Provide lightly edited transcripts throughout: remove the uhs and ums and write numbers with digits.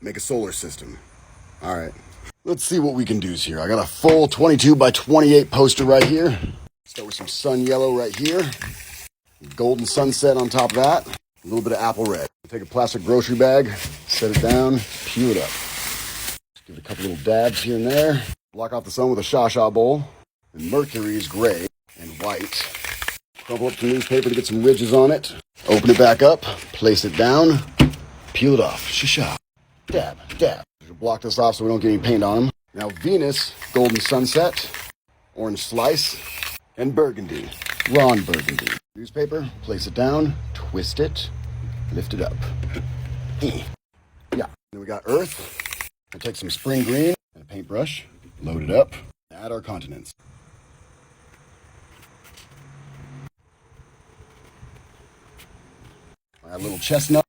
make a solar system. All right, let's see what we can do here. I got a full 22 by 28 poster right here. Start with some sun yellow right here. Golden sunset on top of that. A little bit of apple red. Take a plastic grocery bag, set it down, peel it up. Just give it a couple little dabs here and there. Block off the sun with a Sha bowl. And Mercury is gray and white. Crumple up some newspaper to get some ridges on it. Open it back up, place it down, peel it off. Sha. Dab, dab. Block this off so we don't get any paint on them. Now Venus, golden sunset, orange slice, and burgundy, Ron burgundy. Newspaper, place it down, twist it, lift it up. Yeah. Then we got earth. We'll take some spring green and a paintbrush, load it up, add our continents. Add a little chestnut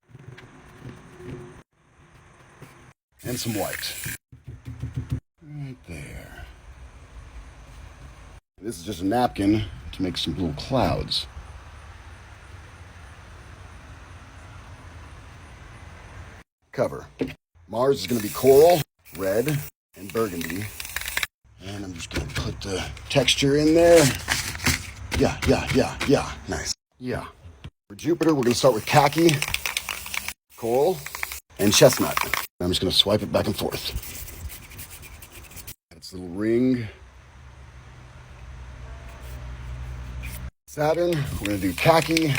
and some white. Right there. This is just a napkin to make some little clouds. Cover. Mars is going to be coral, red, and burgundy. And I'm just going to put the texture in there. Yeah. Nice. Yeah. For Jupiter, we're going to start with khaki, coral, and chestnut. I'm just going to swipe it back and forth. Its little ring. Saturn, we're going to do khaki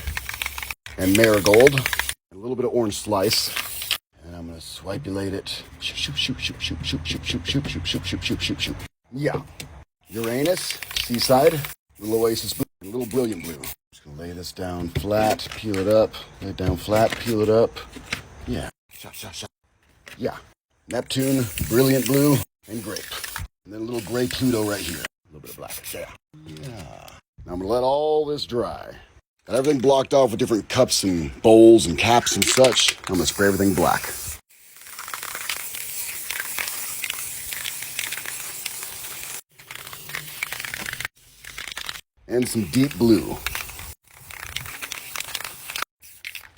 and marigold. And a little bit of orange slice. And I'm going to swipulate it. Shoot. Yeah. Uranus, seaside, little oasis blue, and a little brilliant blue. Just going to lay this down flat, peel it up. Lay it down flat, peel it up. Yeah. Shot. Yeah. Neptune, brilliant blue, and grape. And then a little gray Pluto right here. A little bit of black. Yeah. Now I'm going to let all this dry. Got everything blocked off with different cups and bowls and caps and such. I'm going to spray everything black. And some deep blue.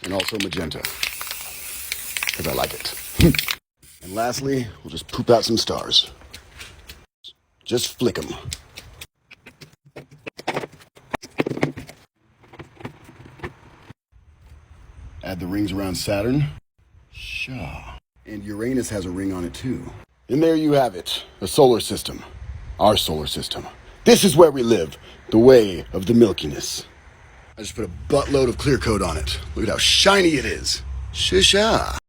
And also magenta. Because I like it. And lastly, we'll just poop out some stars. Just flick them. Add the rings around Saturn. Sha. And Uranus has a ring on it too. And there you have it. A solar system. Our solar system. This is where we live. The way of the milkiness. I just put a buttload of clear coat on it. Look at how shiny it is. Shisha.